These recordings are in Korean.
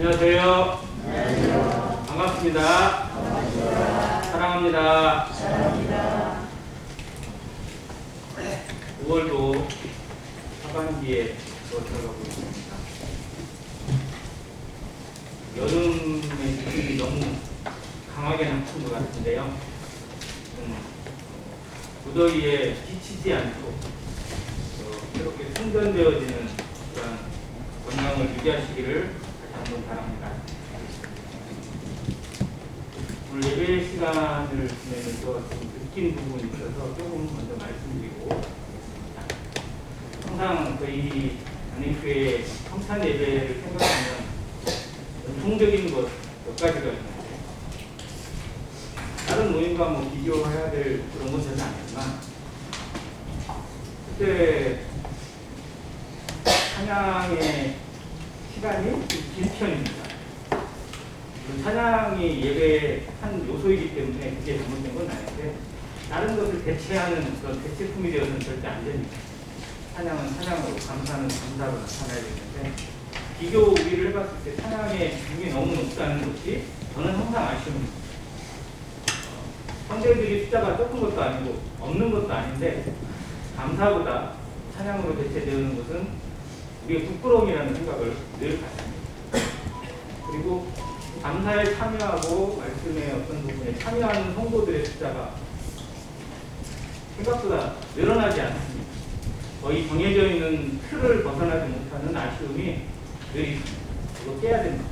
안녕하세요. 안녕하세요. 반갑습니다. 반갑습니다. 사랑합니다. 사랑합니다. 5월도 하반기에 들어가고 있습니다. 여름의 느낌이 너무 강하게 나쁜 것 같은데요. 무더위에 지치지 않고 새롭게 충전되어지는 그런 건강을 유지하시기를 다시 한번 바랍니다. 오늘 예배 시간을 지내면서 좀 느낀 부분이 있어서 조금 먼저 말씀드리고, 항상 저희 안림교회 성찬 예배를 생각하면 전통적인 것 몇 가지가 있는데, 다른 모임과 뭐 비교해야 될 그런 건 전혀 아니지만, 그때 찬양의 시간이 긴 편입니다. 찬양이 예배의 한 요소이기 때문에 그게 잘못된 건 아닌데, 다른 것을 대체하는 그런 대체품이 되어서는 절대 안 됩니다. 찬양은 찬양으로, 감사는 감사로 나타나야 되는데, 비교 우리를 해봤을 때 찬양의 비중이 너무 높다는 것이 저는 항상 아쉬웁니다. 성대들이 숫자가 적은 것도 아니고 없는 것도 아닌데, 감사보다 찬양으로 대체되는 것은 우리의 부끄러움이라는 생각을 늘 갖습니다. 그리고 감사에 참여하고 말씀의 어떤 부분에 참여하는 성도들의 숫자가 생각보다 늘어나지 않습니다. 거의 정해져 있는 틀을 벗어나지 못하는 아쉬움이 늘 있습니다. 이거 깨야 됩니다.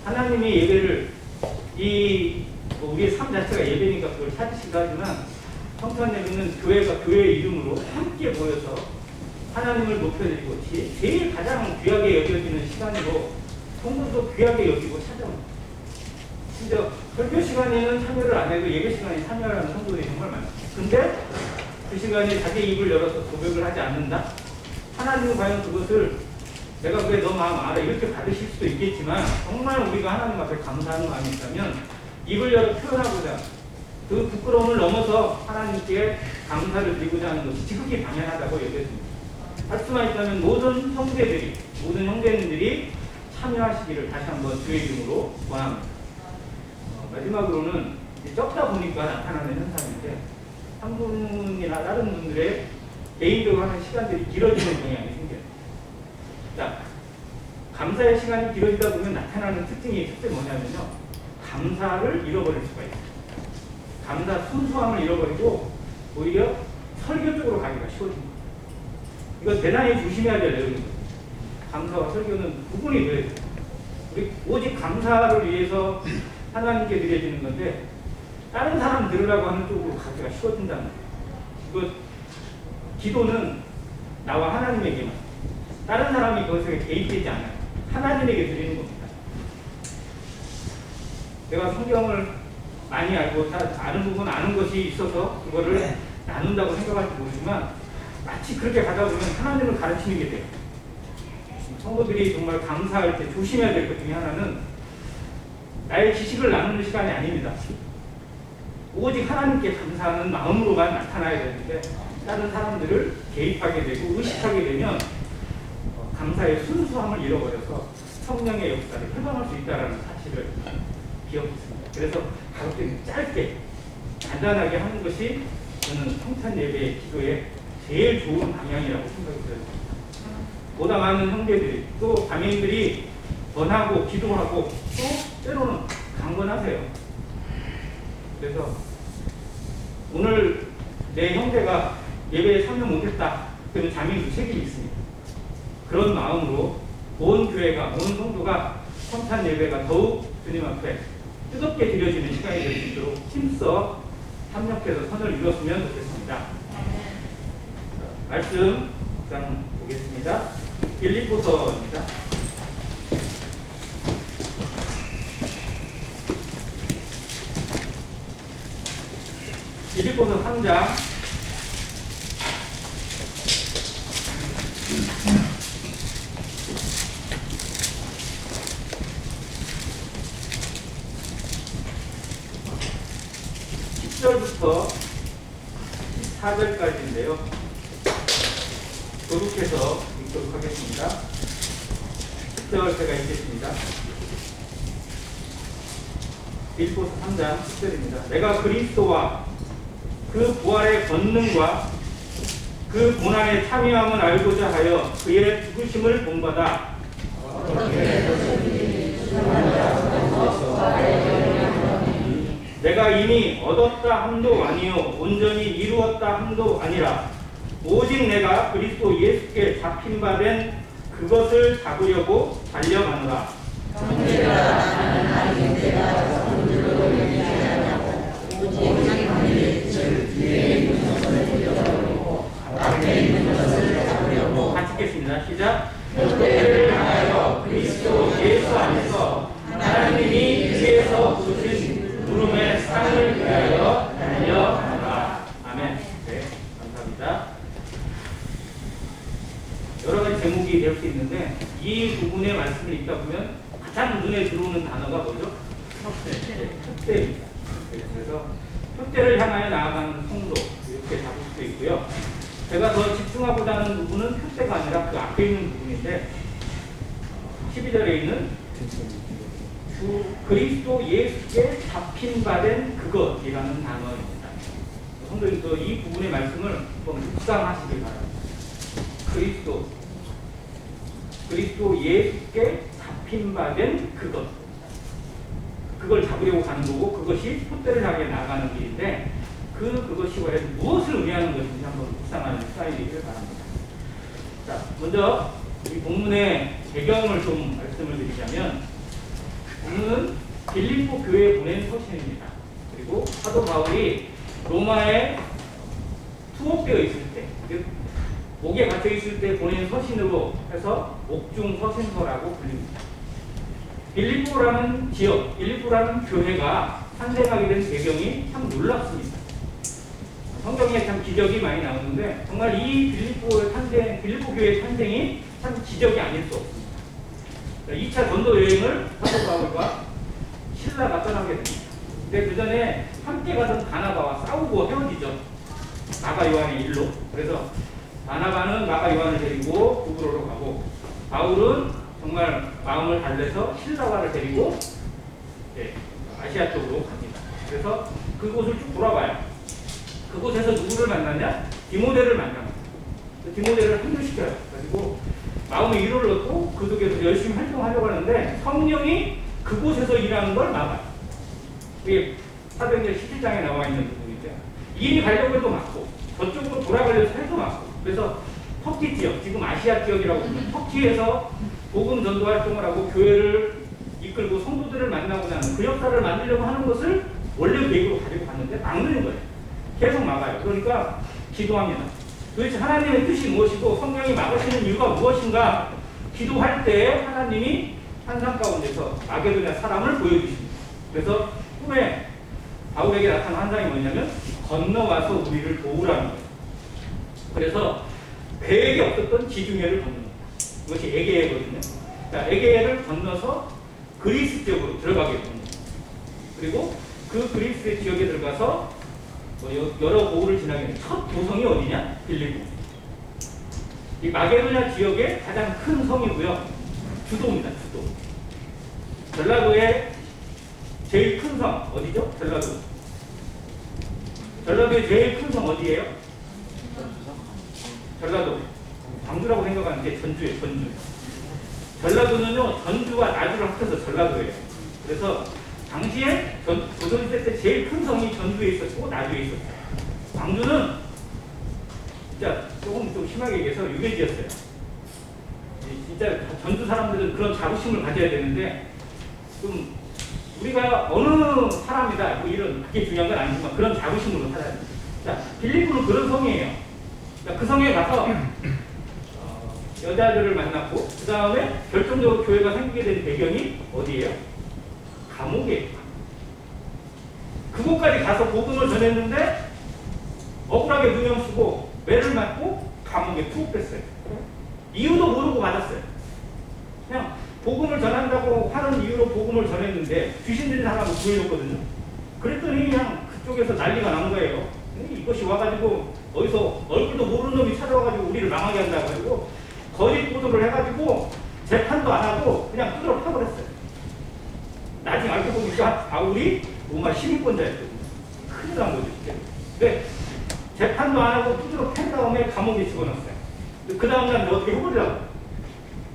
하나님의 예배를 우리의 삶 자체가 예배니까 그걸 찾으시기도 하지만, 성찬 예배는 교회가 교회의 이름으로 함께 모여서 하나님을 높여드리고 제일 가장 귀하게 여겨지는 시간으로 성도도 귀하게 여기고 찾아옵니다. 진짜 설교 시간에는 참여를 안 해도 예배 시간에 참여하는 성도들이 정말 많습니다. 근데 그 시간에 자기 입을 열어서 고백을 하지 않는다? 하나님은 과연 그것을 내가 왜 너 마음 알아? 이렇게 받으실 수도 있겠지만, 정말 우리가 하나님 앞에 감사하는 마음이 있다면 입을 열어 표현하고자, 그 부끄러움을 넘어서 하나님께 감사를 드리고자 하는 것이 지극히 당연하다고 여겨집니다. 할 수만 있다면 모든 형제들이, 모든 형제님들이 참여하시기를 다시 한번 주의 이름으로 원합니다. 마지막으로는 적다 보니까 나타나는 현상인데, 한 분이나 다른 분들의 개인적으로 하는 시간들이 길어지는 경향이 생겨요. 자, 감사의 시간이 길어지다 보면 나타나는 첫째 뭐냐면요, 감사를 잃어버릴 수가 있어요. 감사 순수함을 잃어버리고 오히려 설교 쪽으로 가기가 쉬워집니다. 이거 대단히 조심해야 될 내용입니다. 감사와 설교는 구분이 돼야 돼요. 우리 오직 감사를 위해서 하나님께 드려지는 건데, 다른 사람 들으라고 하는 쪽으로 가기가 쉬워진다는 거예요. 이거 기도는 나와 하나님에게만, 다른 사람이 그것에 개입되지 않아요. 하나님에게 드리는 겁니다. 내가 성경을 많이 알고 다 아는 부분 아는 것이 있어서 그거를 나눈다고 생각할지 모르지만, 마치 그렇게 가다 보면 하나님을 가르치는 게 돼요. 성도들이 정말 감사할 때 조심해야 될 것 중에 하나는 나의 지식을 나누는 시간이 아닙니다. 오직 하나님께 감사하는 마음으로만 나타나야 되는데, 다른 사람들을 개입하게 되고 의식하게 되면 감사의 순수함을 잃어버려서 성령의 역사를 회방할 수 있다는 사실을 기억했습니다. 그래서 가볍게 짧게 간단하게 하는 것이 저는 성찬 예배의 기도의 제일 좋은 방향이라고 생각이 들어요. 보다 많은 형제들이, 또 자매인들이 전하고 기도하고 또 때로는 강건하세요. 그래서 오늘 내 형제가 예배에 참여 못했다, 그러면 자매인도 책임이 있습니다. 그런 마음으로 온 교회가, 온 성도가 성찬 예배가 더욱 주님 앞에 뜨겁게 드려지는 시간이 될 수 있도록 힘써 협력해서 선을 이뤘으면 좋겠습니다. 말씀 장 보겠습니다. 빌립보서입니다. 빌립보서 3장 10절부터 14절까지인데요. 교독해서 읽도록 하겠습니다. 10절 제가 읽겠습니다. 빌립보서 3장 10절입니다. 내가 그리스도와 그 부활의 권능과 그 고난의 참여함을 알고자 하여 그의 죽으심을 본받아 내가 이미 얻었다 함도 아니요 온전히 이루었다 함도 아니라 오직 내가 그리스도 예수께 잡힌 바 된 그것을 잡으려고 달려가노라. 같이 읽겠습니다. 시작. 그때를 향하여 그리스도 예수 안에서 하나님이 위에서 부르신 부름의 상을 위하여 달려가노라. 아멘. 네, 감사합니다. 여러 가지 제목이 될 수 있는데 이 부분의 말씀을 읽다 보면 가장 눈에 들어오는 단어가 뭐죠? 표대입니다. 그래서 표대를 향하여 나아가는 성도 이렇게 잡을 수도 있고요. 제가 더 집중하고자 하는 부분은 표대가 아니라 그 앞에 있는 부분인데 12절에 있는 주 그리스도 예수께 잡힌 바 된 그것이라는 단어입니다. 성도님도 이 부분의 말씀을 한번 묵상하시길 바랍니다. 그리스도 예수께 잡힌 바 된 그것. 그걸 잡으려고 가는 거고 그것이 표대를 향해 나가는 길인데 그것이 과연 무엇을 의미하는 것인지 한번 묵상하는 시간이기를 바랍니다. 자, 먼저 이 본문의 배경을 좀 말씀을 드리자면 본문은 빌립보 교회에 보낸 서신입니다. 그리고 사도 바울이 로마에 투옥되어 있을 때 옥에 갇혀 있을 때 보낸 서신으로 해서 옥중 서신서라고 불립니다. 빌립보라는 지역, 빌립보라는 교회가 탄생하게 된 배경이 참 놀랍습니다. 성경에 참 기적이 많이 나오는데 정말 이 빌립보 교회의 탄생이 참 기적이 아닐 수 없습니다. 2차 전도 여행을 사도 바울과 실라가 떠나게 됩니다. 근데 그 전에 함께 가던 바나바와 싸우고 헤어지죠. 마가 요한의 일로. 그래서 바나바는 마가 요한을 데리고 구브로로 가고 바울은 정말 마음을 달래서 실라와를 데리고 아시아 쪽으로 갑니다. 그래서 그곳을 쭉 돌아봐요. 그곳에서 누구를 만나냐? 디모데를 만납니다. 디모데를 합류시켜요. 그리고 마음의 위로를 얻고 그 속에서 열심히 활동하려고 하는데 성령이 그곳에서 일하는 걸 막아요. 이게 사도행전 17장에 나와 있는 부분인데 이리 가려고 해도 막고 저쪽으로 돌아가려고 해도 막고 그래서 터키 지역, 지금 아시아 지역이라고 부르는 터키에서 복음 전도 활동을 하고 교회를 이끌고 성도들을 만나고자 하는 그 역사를 만들려고 하는 것을 원래 계획으로 가지고 갔는데 막는 거예요. 계속 막아요. 그러니까 기도합니다. 도대체 하나님의 뜻이 무엇이고 성령이 막으시는 이유가 무엇인가 기도할 때 하나님이 환상 가운데서 마게도냐 사람을 보여주십니다. 그래서 꿈에 바울에게 나타난 환상이 뭐냐면 건너와서 우리를 도우라는 거예요. 그래서 배에게 없었던 지중해를 건너는 겁니다. 이것이 에게해거든요. 에게해를 건너서 그리스 지역으로 들어가게 됩니다. 그리고 그 그리스 지역에 들어가서 여러 고을을 지나게 되는 첫 도성이 어디냐? 빌립보. 이 마게도냐 지역의 가장 큰 성이고요. 주도입니다. 주도. 전라도의 제일 큰 성 어디죠? 전라도의 제일 큰 성 어디예요? 전라도. 광주라고 생각하는데 전주예요. 전주. 전라도는요 전주와 나주를 합쳐서 전라도예요. 그래서 당시에 조선시대 때 제일 큰 성이 전주에 있었고 나주에 있었어요. 광주는 진짜 조금 좀 심하게 얘기해서 유배지였어요. 진짜 전주 사람들은 그런 자부심을 가져야 되는데 좀 우리가 어느 사람이다 뭐 이런 그게 중요한 건 아니지만 그런 자부심으로 살아야 돼요. 자, 빌립보는 그런 성이에요. 그 성에 가서 여자들을 만났고 그 다음에 결정적으로 교회가 생기게 된 배경이 어디예요? 감옥이에요. 그곳까지 가서 복음을 전했는데 억울하게 누명 쓰고 매를 맞고 감옥에 투옥됐어요. 이유도 모르고 맞았어요. 그냥 복음을 전한다고 하는 이유로 복음을 전했는데 귀신 들린 사람을 구해줬거든요. 그랬더니 그냥 그쪽에서 난리가 난 거예요. 이것이 와가지고 어디서 얼굴도 모르는 놈이 찾아와가지고 우리를 망하게 한다고 해가지고 거짓 보도를 해가지고 재판도 안 하고 그냥 두드러 패버렸어요. 나중에 알고 보니까 바울이 로마 시민권자였거든요. 큰일 난 거죠. 근데 재판도 안 하고 두드러 팬 다음에 감옥에 집어넣었어요. 그 다음날 어떻게 해보려고.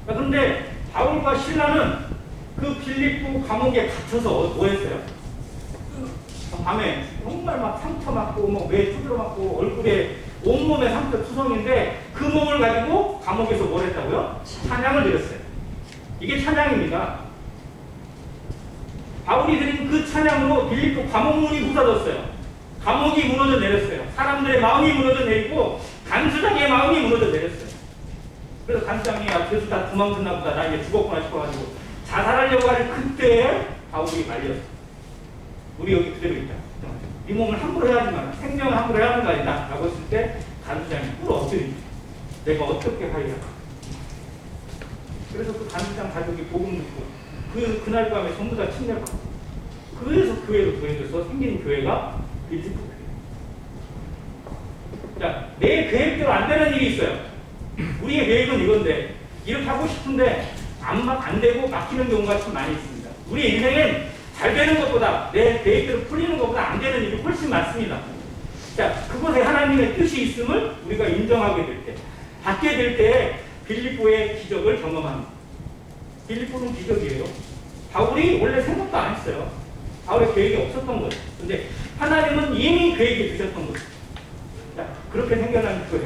그런데 바울과 실라는 그 빌립보 감옥에 갇혀서 뭐 했어요? 밤에 정말 막 상처 맞고 매 두드러 맞고 얼굴에 온몸에 상처 투성인데 그 몸을 가지고 감옥에서 뭘 했다고요? 찬양을 드렸어요. 이게 찬양입니다. 바울이 드린 그 찬양으로 빌립보 감옥문이 부서졌어요. 감옥이 무너져 내렸어요. 사람들의 마음이 무너져 내리고 간수장의 마음이 무너져 내렸어요. 그래서 간수장이 그래서 다 도망쳤나 보다. 나 이제 죽었구나 싶어가지고 자살하려고 할 그때 바울이 말렸어. 우리 여기 그대로 있다. 네 몸을 함부로 해야지 마라. 생명을 함부로 해야 하는 거 아니다. 라고 했을 때 간수장이 꿀 엎드리지. 내가 어떻게 하리라. 그래서 그 간수장 가족이 복음 듣고 그날 밤에 전부 다 침략하고 그래서 교회로 도해져서 생긴 교회가 빌립보 교회. 자, 내 계획대로 안 되는 일이 있어요. 우리의 계획은 이건데 이렇게 하고 싶은데 안 되고 막히는 경우가 참 많이 있습니다. 우리 인생엔 잘 되는 것보다 내 계획대로 풀리는 것보다 안 되는 일이 훨씬 많습니다. 자, 그곳에 하나님의 뜻이 있음을 우리가 인정하게 될 때, 받게 될 때 빌립보의 기적을 경험합니다. 빌립보는 기적이에요. 바울이 원래 생각도 안 했어요. 바울의 계획이 없었던 거예요. 근데 하나님은 이미 계획이 두셨던 거예요. 자, 그렇게 생겨난 교회,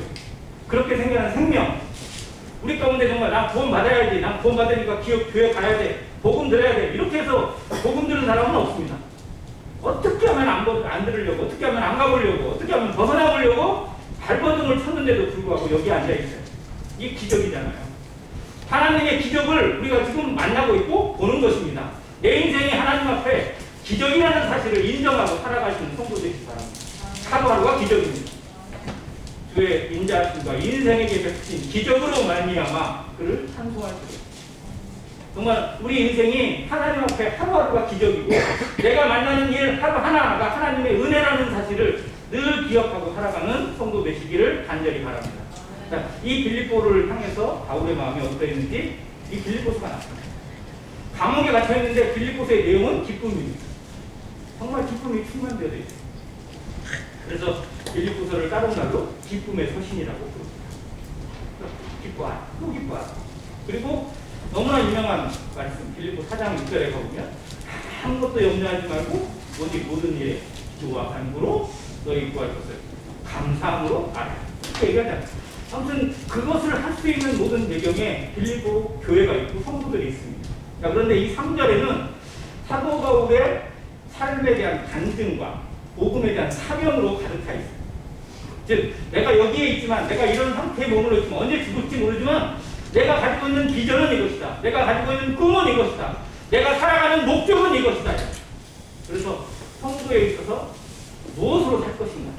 그렇게 생겨난 생명. 우리 가운데 정말 나 구원 받아야지, 난 구원 받으니까 교회 가야 돼, 복음 들어야 돼. 이렇게 해서 복음 들은 사람은 없습니다. 어떻게 하면 안 들으려고, 어떻게 하면 안 가보려고, 어떻게 하면 벗어나보려고 발버둥을 쳤는데도 불구하고 여기 앉아있어요. 이게 기적이잖아요. 하나님의 기적을 우리가 지금 만나고 있고 보는 것입니다. 내 인생이 하나님 앞에 기적이라는 사실을 인정하고 살아가시는 성도 되시기 바랍니다. 하루하루가 기적입니다. 주의 인자하심과 인생에게 베푸신 기적으로 말미암아 그를 찬송할 때 정말 우리 인생이 하나님 앞에 하루하루가 기적이고 내가 만나는 일 하루하나가 하나님의 은혜라는 사실을 늘 기억하고 살아가는 성도 되시기를 간절히 바랍니다. 자, 이 빌립보를 향해서 바울의 마음이 어떠했는지 이 빌립보서가 나타납니다. 감옥에 갇혀있는데 빌립보서의 내용은 기쁨입니다. 정말 기쁨이 충만되어 있어요. 그래서 빌립보서를 다른 말로 기쁨의 서신이라고 부릅니다. 기뻐하라, 또 기뻐하라. 그리고 너무나 유명한 말씀 빌립보 4장 6절에 가보면 아무것도 염려하지 말고 오직 모든 일에 기도와 간구로 너희 구할 것을 감사함으로 알아라. 이렇게 얘기하잖아요. 아무튼 그것을 할 수 있는 모든 배경에 빌립보 교회가 있고 성도들이 있습니다. 자, 그런데 이 3절에는 사도 바울의 삶에 대한 간증과 복음에 대한 사명으로 가득 차 있습니다. 즉 내가 여기에 있지만 내가 이런 상태에 머물러 있지만 언제 죽을지 모르지만 내가 가지고 있는 비전은 이것이다. 내가 가지고 있는 꿈은 이것이다. 내가 살아가는 목적은 이것이다. 그래서 성도에 있어서 무엇으로 살 것인가,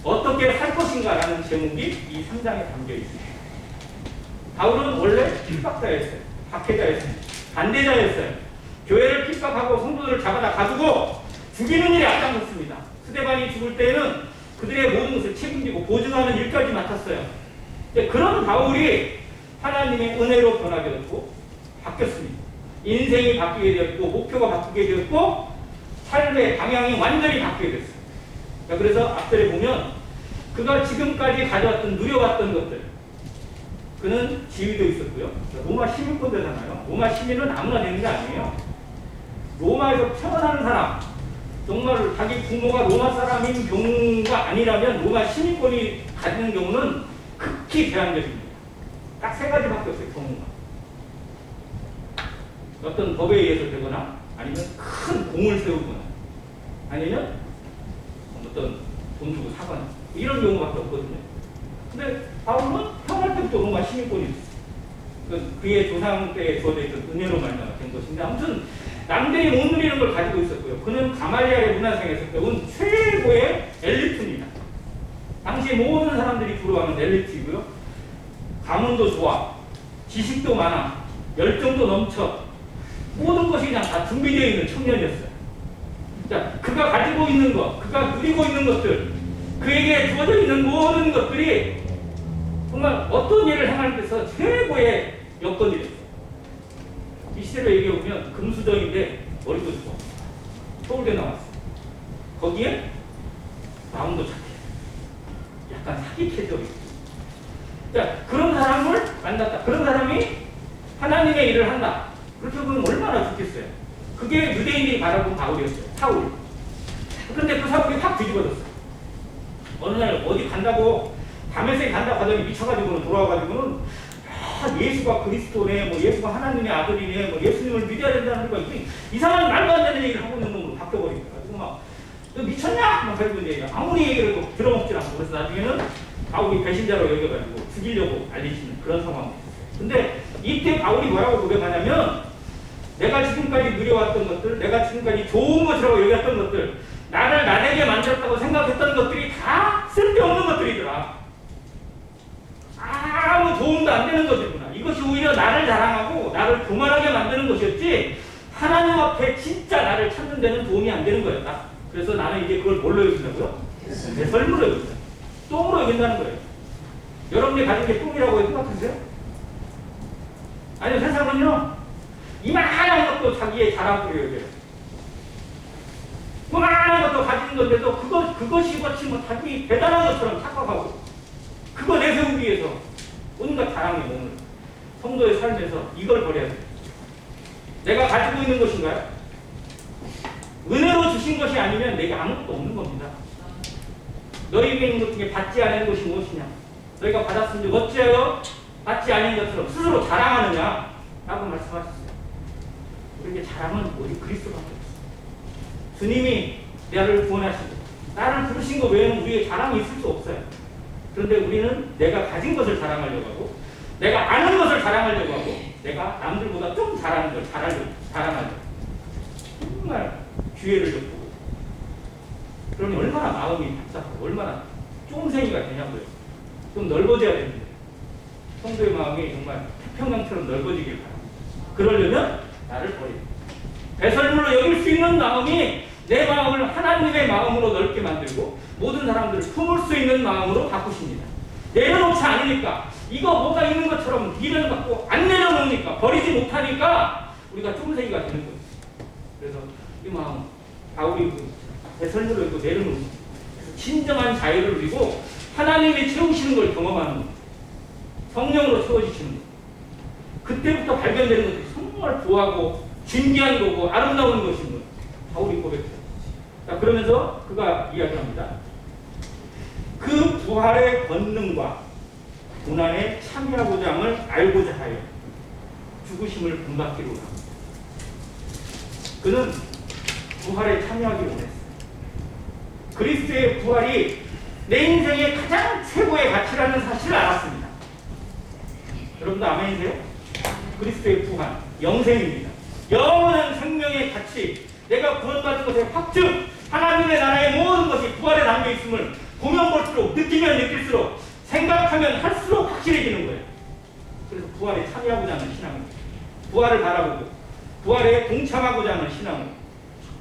어떻게 살 것인가 라는 제목이 이 3장에 담겨 있습니다. 바울은 원래 핍박자였어요. 박해자였어요. 반대자였어요. 교회를 핍박하고 성도들을 잡아다 가두고 죽이는 일에 앞장섰습니다. 스데반이 죽을 때에는 그들의 모든 것을 책임지고 보증하는 일까지 맡았어요. 그런 바울이 하나님의 은혜로 변하게 됐고 바뀌었습니다. 인생이 바뀌게 되었고 목표가 바뀌게 되었고 삶의 방향이 완전히 바뀌게 됐어요. 그래서 앞절에 보면 그가 지금까지 가져왔던 누려왔던 것들, 그는 지위도 있었고요. 로마 시민권자잖아요. 로마 시민은 아무나 되는 게 아니에요. 로마에서 태어나는 사람, 정말 자기 부모가 로마 사람인 경우가 아니라면 로마 시민권이 가지는 경우는 극히 제한적입니다. 딱 3가지밖에 없어요. 경우가 어떤 법에 의해서 되거나 아니면 큰 공을 세우거나 아니면 어떤 돈 주고 사거나 이런 경우밖에 없거든요. 근데 바울은 태어날 때부터 로마 시민권이 있어요. 그의 조상 때에 주어져 있던 은혜로 말미암아 된 것인데 아무튼 남들이 못 누리는 걸 가지고 있었고요. 그는 가말리알의 문화생에서 배운 최고의 엘리트입니다. 당시 모든 사람들이 부러워하는 엘리트이고요. 가문도 좋아, 지식도 많아, 열정도 넘쳐, 모든 것이 그냥 다 준비되어 있는 청년이었어요. 자, 그가 가지고 있는 것, 그가 누리고 있는 것들, 그에게 주어져 있는 모든 것들이 정말 어떤 일을 행할 때서 최고의 여건이 됐어요. 이 실제로 얘기해보면 금수저인데 머리도 좋아. 서울대 나왔어. 거기에 마음도 착해. 약간 사기 캐릭터이. 자, 그런 사람을 만났다. 그런 사람이 하나님의 일을 한다. 그렇게 보면 얼마나 좋겠어요. 그게 유대인들이 바라본 바울이었어요. 사울. 그런데 그 사울이 확 뒤집어졌어. 어느 날 어디 간다고 다메섹에 간다고 하더니 미쳐가지고는 돌아와가지고는 예수가 그리스도네, 뭐 예수가 하나님의 아들이네, 뭐 예수님을 믿어야 된다는 거 이상한 말도 안 되는 얘기를 하고 있는 놈으로 바뀌어버린 거야. 그래서 막 너 미쳤냐? 막 그러고 이제 아무리 얘기를 해도 들어먹질 않고 그래서 나중에는 바울이 배신자로 여겨가지고 죽이려고 알리시는 그런 상황이 됐어요. 근데 이때 바울이 뭐라고 고백하냐면 내가 지금까지 누려왔던 것들, 내가 지금까지 좋은 것이라고 여겼던 것들, 나를 나에게 만들었다고 생각했던 것들이 다 쓸데없는 것들이더라. 아무 도움도 안 되는 것이구나. 이것이 오히려 나를 자랑하고 나를 교만하게 만드는 것이었지 하나님 앞에 진짜 나를 찾는 데는 도움이 안 되는 거였다. 그래서 나는 이제 그걸 뭘로 여긴다고요? 내 삶으로 여긴다. 똥으로 여긴다는 거예요. 여러분이 가진 게 똥이라고 생각하세요? 아니요, 세상은요 이만한 것도 자기의 자랑으로 여겨요. 그만한 것도 가지는 건데도 그것이 거치 뭐 자기 대단한 것처럼 착각하고 그거 내세우기 위해서 온갖 자랑에 몸을 성도의 삶에서 이걸 버려야 돼. 내가 가지고 있는 것인가요? 은혜로 주신 것이 아니면 내게 아무것도 없는 겁니다. 너희에게 있는 것 중에 받지 않은 것이 무엇이냐? 너희가 받았으니 어찌하여 받지 않은 것처럼 스스로 자랑하느냐? 라고 말씀하셨어요. 우리에게 자랑은 오직 그리스도밖에 없어요. 주님이 나를 구원하시고 나를 부르신 것 외에는 우리의 자랑이 있을 수 없어요. 그런데 우리는 내가 가진 것을 자랑하려고 하고 내가 아는 것을 자랑하려고 하고 내가 남들보다 좀 잘하는 걸 자랑하려고 정말 기회를 엿보고 그러니 얼마나 마음이 답답하고 얼마나 쫌생이가 되냐고요. 좀 넓어져야 됩니다. 성도의 마음이 정말 태평양처럼 넓어지길 바랍니다. 그러려면 나를 버리고 배설물로 여길 수 있는 마음이 내 마음을 하나님의 마음으로 넓게 만들고 모든 사람들을 품을 수 있는 마음으로 바꾸십니다. 내려놓지 않으니까 이거 뭐가 있는 것처럼 미련을 갖고 안 내려놓으니까 버리지 못하니까 우리가 쫌생이가 되는 거예요. 그래서 이 마음 바울이 배설물로 이거 내려놓는 진정한 자유를 누리고 하나님이 채우시는 걸 경험하는 거예요. 성령으로 채워지시는 거예요. 그때부터 발견되는 것이 정말 좋아하고 진귀한 거고 아름다운 것인 거예요. 바울이 고백해요. 자, 그러면서 그가 이야기합니다. 그 부활의 권능과 고난에 참여하고자 함을 알고자 하여 죽으심을 본받기로 합니다. 그는 부활에 참여하기 원했어요. 그리스도의 부활이 내 인생의 가장 최고의 가치라는 사실을 알았습니다. 여러분도 아멘이세요? 그리스도의 부활, 영생입니다. 영원한 생명의 가치, 내가 구원받은 것의 확증, 하나님의 나라의 모든 것이 부활에 담겨 있음을 보면 볼수록 느끼면 느낄수록 생각하면 할수록 확실해지는 거예요. 그래서 부활에 참여하고자 하는 신앙입니다. 부활을 바라보고 부활에 동참하고자 하는 신앙으로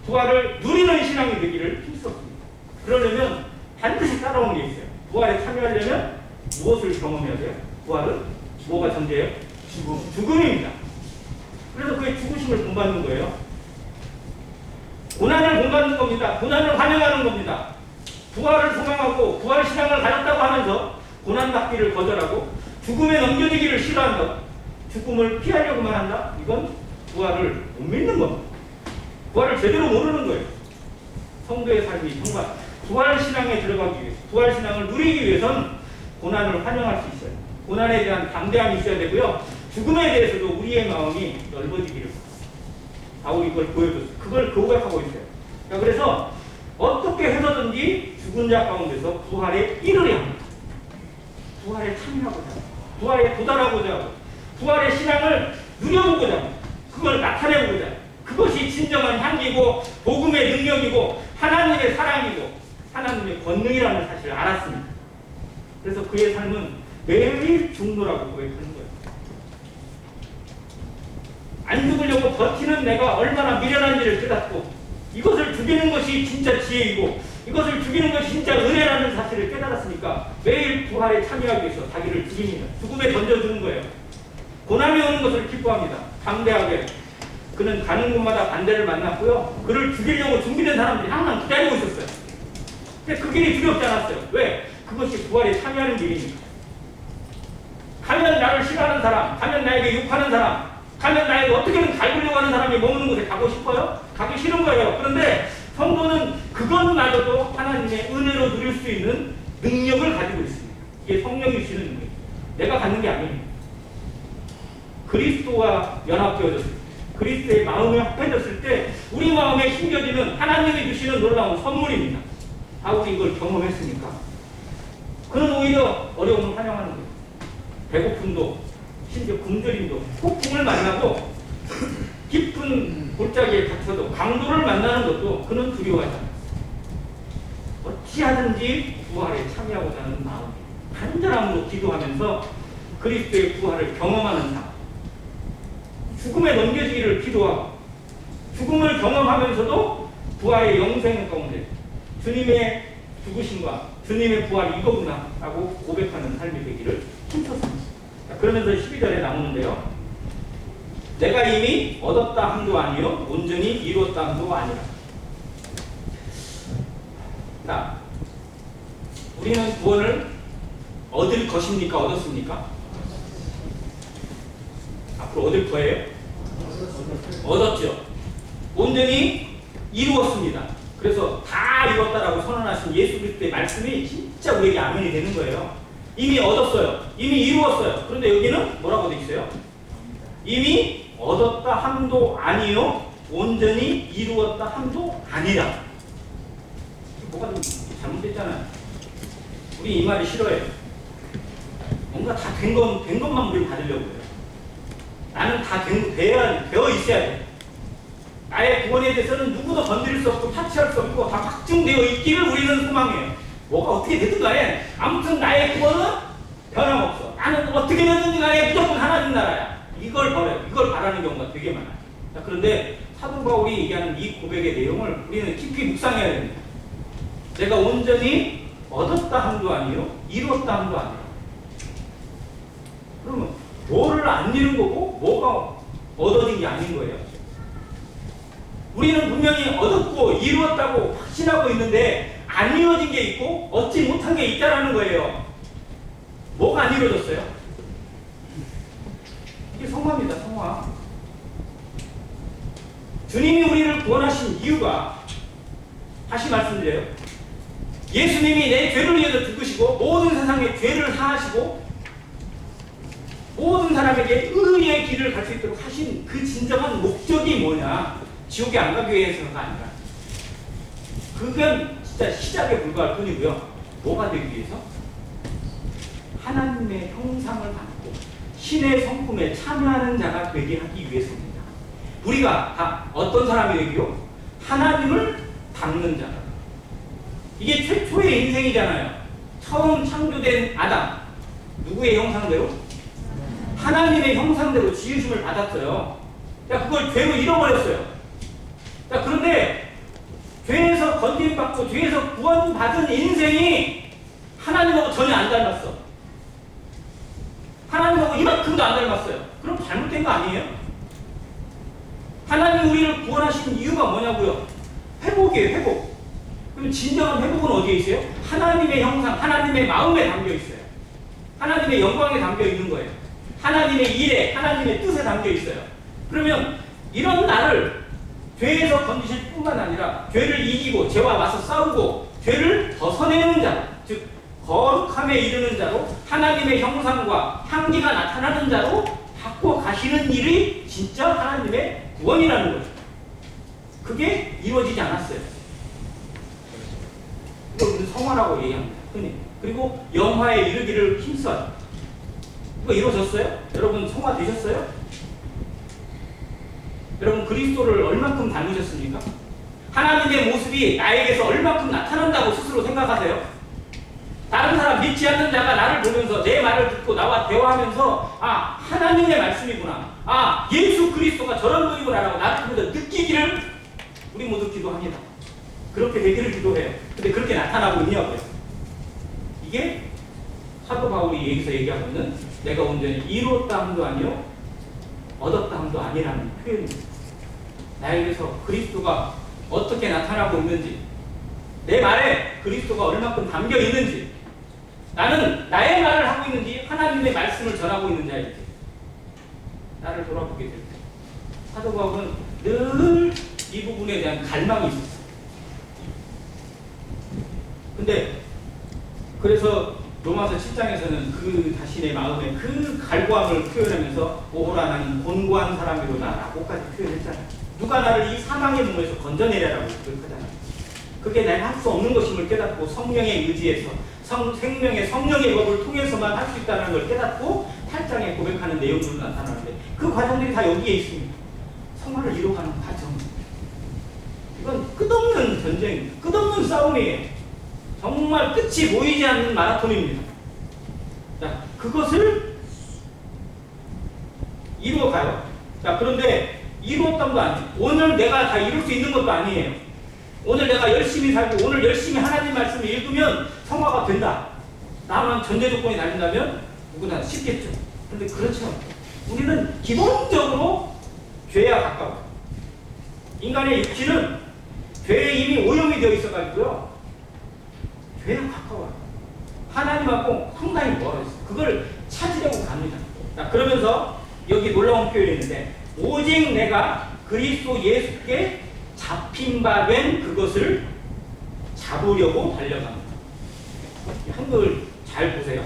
부활을 누리는 신앙이 되기를 힘썼습니다. 그러려면 반드시 따라오는 게 있어요. 부활에 참여하려면 무엇을 경험해야 돼요? 부활은 뭐가 전제예요? 죽음입니다. 그래서 그의 죽으심을 본받는 거예요. 고난을 본받는 겁니다. 고난을 환영하는 겁니다. 부활을 소망하고 부활 신앙을 가졌다고 하면서 고난받기를 거절하고 죽음에 넘겨지기를 싫어한다. 죽음을 피하려고만 한다. 이건 부활을 못 믿는 겁니다. 부활을 제대로 모르는 거예요. 성도의 삶이 정말 부활 신앙에 들어가기 위해서, 부활 신앙을 누리기 위해서는 고난을 환영할 수 있어요. 고난에 대한 담대함이 있어야 되고요. 죽음에 대해서도 우리의 마음이 넓어지기를 바울이 그걸 보여줬어요. 그걸 고백하고 있어요. 그래서 어떻게 해서든지 죽은 자 가운데서 부활에 이르려 합니다. 부활에 참여하고자 합니다. 부활에 도달하고자 하고 부활의 신앙을 누려보고자 합니다. 그걸 나타내보고자 합니다. 그것이 진정한 향기고 복음의 능력이고 하나님의 사랑이고 하나님의 권능이라는 사실을 알았습니다. 그래서 그의 삶은 매일 죽노라고 고백하는 거예요. 안 죽으려고 버티는 내가 얼마나 미련한지를 깨닫고 이것을 죽이는 것이 진짜 지혜이고 이것을 죽이는 것이 진짜 은혜라는 사실을 깨달았으니까 매일 부활에 참여하기 위해서 자기를 죽입니다. 죽음에 던져주는 거예요. 고난이 오는 것을 기뻐합니다. 담대하게 그는 가는 곳마다 반대를 만났고요. 그를 죽이려고 준비된 사람들이 항상 기다리고 있었어요. 근데 그 길이 두렵지 않았어요. 왜? 그것이 부활에 참여하는 길이니까. 가면 나를 싫어하는 사람, 가면 나에게 욕하는 사람, 가면 나에게 어떻게든 갈구려고 하는 사람이 머무는 곳에 가고 싶어요? 가기 싫은 거예요. 그런데 성도는 그것마저도 하나님의 은혜로 누릴 수 있는 능력을 가지고 있습니다. 이게 성령이 주시는 능력. 내가 갖는 게 아닙니다. 그리스도와 연합되어졌을 때, 그리스도의 마음에 합해졌을 때 우리 마음에 심겨지는 하나님이 주시는 놀라운 선물입니다. 바울이 이걸 경험했으니까 그는 오히려 어려움을 환영하는 거예요. 배고픔도 심지어 굶주림도 폭풍을 만나고 깊은 골짜기에 갇혀도 강도를 만나는 것도 그는 두려워하지 않았어요. 어찌하든지 부활에 참여하고자 하는 마음, 간절함으로 기도하면서 그리스도의 부활을 경험하는 삶, 죽음에 넘겨지기를 기도하고 죽음을 경험하면서도 부활의 영생 가운데 주님의 죽으심과 주님의 부활이 이거구나 라고 고백하는 삶이 되기를 힘썼습니다. 그러면서 12절에 나오는데요. 내가 이미 얻었다 함도 아니요 온전히 이루었다 함도 아니라. 자, 우리는 구원을 얻을 것입니까? 얻었습니까? 앞으로 얻을 거예요? 얻었죠. 온전히 이루었습니다. 그래서 다 이뤘다라고 선언하신 예수 그리스도의 말씀이 진짜 우리에게 아멘이 되는 거예요. 이미 얻었어요. 이미 이루었어요. 그런데 여기는 뭐라고 되어 있어요? 이미 얻었다 함도 아니요 온전히 이루었다 함도 아니라. 뭐가 좀 잘못됐잖아요. 우리 이 말이 싫어해요. 뭔가 다 된 것만 우리는 받으려고 해요. 나는 다 되어 있어야 돼. 나의 구원에 대해서는 누구도 건드릴 수 없고 타치할 수 없고 다 확증되어 있기를 우리는 소망해요. 뭐가 어떻게 되든 간에 아무튼 나의 구원은 변함없어. 나는 어떻게 되든지 간에 무조건 하나님 나라야. 이걸 바라요. 이걸 바라는 경우가 되게 많아요. 자, 그런데 사도 바울이 얘기하는 이 고백의 내용을 우리는 깊이 묵상해야 됩니다. 내가 온전히 얻었다 함도 아니요 이뤘다 함도 아니요. 그러면 뭐를 안 이룬 거고 뭐가 얻어진 게 아닌 거예요. 우리는 분명히 얻었고 이루었다고 확신하고 있는데 안 이루어진 게 있고 얻지 못한 게 있다라는 거예요. 뭐가 안 이루어졌어요? 이게 성화입니다. 성화. 주님이 우리를 구원하신 이유가 다시 말씀드려요. 예수님이 내 죄를 위해서 죽으시고 모든 세상의 죄를 사하시고 모든 사람에게 의의 길을 갈 수 있도록 하신 그 진정한 목적이 뭐냐? 지옥에 안 가기 위해서가 아니라 그건 진짜 시작에 불과할 뿐이고요. 뭐가 되기 위해서? 하나님의 형상을 받고 신의 성품에 참여하는 자가 되게 하기 위해서입니다. 우리가 다 어떤 사람이 되기요? 하나님을 닮는 자가. 이게 최초의 인생이잖아요. 처음 창조된 아담. 누구의 형상대로? 하나님의 형상대로 지으심을 받았어요. 야, 그걸 죄로 잃어버렸어요. 자, 그런데 죄에서 건짐받고 죄에서 구원받은 인생이 하나님하고 전혀 안 닮았어. 하나님하고 이만큼도 안 닮았어요. 그럼 잘못된 거 아니에요? 하나님 우리를 구원하신 이유가 뭐냐고요? 회복이에요. 회복. 그럼 진정한 회복은 어디에 있어요? 하나님의 형상, 하나님의 마음에 담겨 있어요. 하나님의 영광에 담겨 있는 거예요. 하나님의 일에, 하나님의 뜻에 담겨 있어요. 그러면 이런 나를 죄에서 건지실 뿐만 아니라 죄를 이기고 죄와 맞서 싸우고 죄를 벗어내는 자, 즉 거룩함에 이르는 자로 하나님의 형상과 향기가 나타나는 자로 바꿔 가시는 일이 진짜 하나님의 구원이라는 거죠. 그게 이루어지지 않았어요. 이걸 성화라고 얘기합니다. 흔히. 그리고 영화에 이르기를 힘써요. 이거 이루어졌어요? 여러분 성화 되셨어요? 여러분 그리스도를 얼만큼 닮으셨습니까? 하나님의 모습이 나에게서 얼만큼 나타난다고 스스로 생각하세요? 다른 사람 믿지 않는 자가 나를 보면서 내 말을 듣고 나와 대화하면서 아 하나님의 말씀이구나, 아 예수 그리스도가 저런 분이구나 라고 나를 보면서 느끼기를 우리 모두 기도합니다. 그렇게 되기를 기도해요. 근데 그렇게 나타나고 있냐고요. 이게 사도 바울이 여기서 얘기하고 있는 내가 온전히 이루었다 함도 아니요 얻었다 함도 아니라는 표현입니다. 나에게서 그리스도가 어떻게 나타나고 있는지, 내 말에 그리스도가 얼마큼 담겨 있는지, 나는 나의 말을 하고 있는지 하나님의 말씀을 전하고 있는 자일지 나를 돌아보게 될 때, 사도 바울은 늘 이 부분에 대한 갈망이 있었어요. 근데 그래서 로마서 7장에서는 그 자신의 마음에 그 갈구함을 표현하면서 오호라 나는 곤고한 사람이로다 라고까지 표현했잖아요. 누가 나를 이 사망의 몸에서 건져내려라고 그렇잖아요. 그게 내가 할 수 없는 것임을 깨닫고 성령의 의지에서 생명의 성령의 법을 통해서만 할 수 있다는 걸 깨닫고 8장에 고백하는 내용으로 나타나는데, 그 과정들이 다 여기에 있습니다. 성화를 이루어가는 과정. 이건 끝없는 전쟁, 끝없는 싸움이에요. 정말 끝이 보이지 않는 마라톤입니다. 자, 그것을 이루어가요. 자, 그런데 이루었던 거 아니에요. 오늘 내가 다 이룰 수 있는 것도 아니에요. 오늘 내가 열심히 살고 오늘 열심히 하나님 말씀을 읽으면 성화가 된다. 다만 전제 조건이 달린다면 누구나 쉽겠죠. 그런데 그렇죠. 우리는 기본적으로 죄와 가까워요. 인간의 육신은 죄에 이미 오염이 되어 있어가지고요. 죄와 가까워요. 하나님하고 상당히 멀어요. 그걸 찾으려고 갑니다. 자, 그러면서 여기 놀라운 표현이 있는데, 오직 내가 그리스도 예수께 잡힌 바 된 그것을 잡으려고 달려갑니다. 한글 잘 보세요.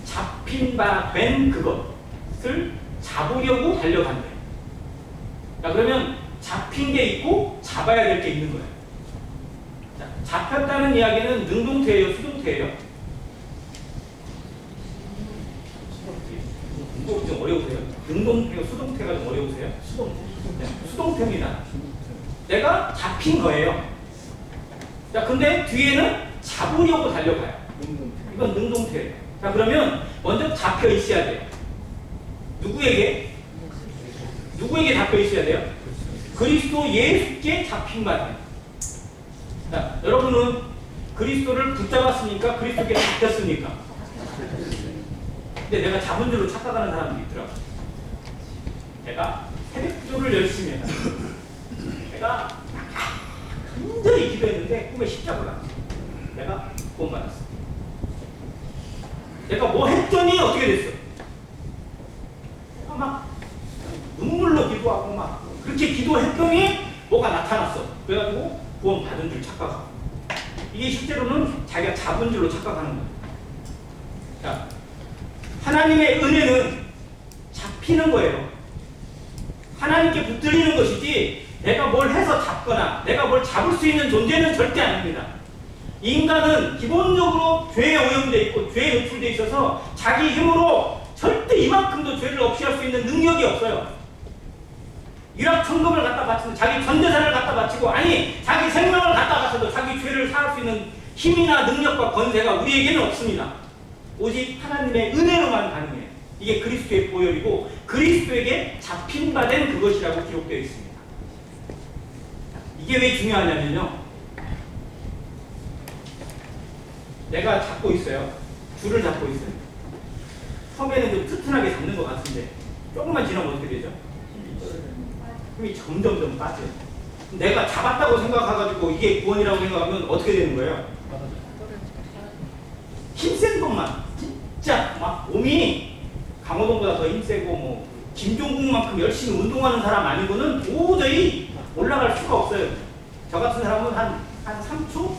잡힌 바 된 그것을 잡으려고 달려간대요. 자, 그러면 잡힌 게 있고 잡아야 될 게 있는 거예요. 자, 잡혔다는 이야기는 능동태예요, 수동태예요? 이거 좀 어려우세요? 능동태가 수동태가 좀 어려우세요? 수동태입니다. 내가 잡힌 거예요. 자, 근데 뒤에는 잡으려고 달려가요. 이건 능동태예요. 자, 그러면 먼저 잡혀 있어야 돼요. 누구에게? 누구에게 잡혀 있어야 돼요? 그리스도 예수께 잡힌 바 돼요. 자, 여러분은 그리스도를 붙잡았습니까? 그리스도께 잡혔습니까? 근데 내가 잡은 줄로 착각하는 사람들이 있더라고요. 내가 새벽 기도를 열심히 해요. 내가 간절히 기도했는데 꿈에 십자가가 나왔어. 내가 구원받았어. 내가 뭐 했더니 어떻게 됐어? 내가 막 눈물로 기도하고 막 그렇게 기도했더니 뭐가 나타났어. 그래가지고 구원받은 줄 착각하고. 이게 실제로는 자기가 잡은 줄로 착각하는 거예요. 자, 하나님의 은혜는 잡히는 거예요. 하나님께 붙들리는 것이지 내가 뭘 해서 잡거나 내가 뭘 잡을 수 있는 존재는 절대 아닙니다. 인간은 기본적으로 죄에 오염되어 있고 죄에 노출되어 있어서 자기 힘으로 절대 이만큼도 죄를 없이 할 수 있는 능력이 없어요. 일확천금을 갖다 바치고 자기 전 재산을 갖다 바치고 아니 자기 생명을 갖다 바쳐도 자기 죄를 사할 수 있는 힘이나 능력과 권세가 우리에게는 없습니다. 오직 하나님의 은혜로만 가능해요. 이게 그리스도의 보혈이고 그리스도에게 잡힌 바 된 그것이라고 기록되어 있습니다. 이게 왜 중요하냐면요. 내가 잡고 있어요. 줄을 잡고 있어요. 처음에는 좀 튼튼하게 잡는 것 같은데 조금만 지나면 어떻게 되죠? 힘이 점점점 빠져요. 내가 잡았다고 생각해가지고 이게 구원이라고 생각하면 어떻게 되는 거예요? 힘센 것만 진짜 막 몸이 강호동보다 더 힘세고 뭐 김종국만큼 열심히 운동하는 사람 아니고는 도저히 올라갈 수가 없어요. 저 같은 사람은 한 3초?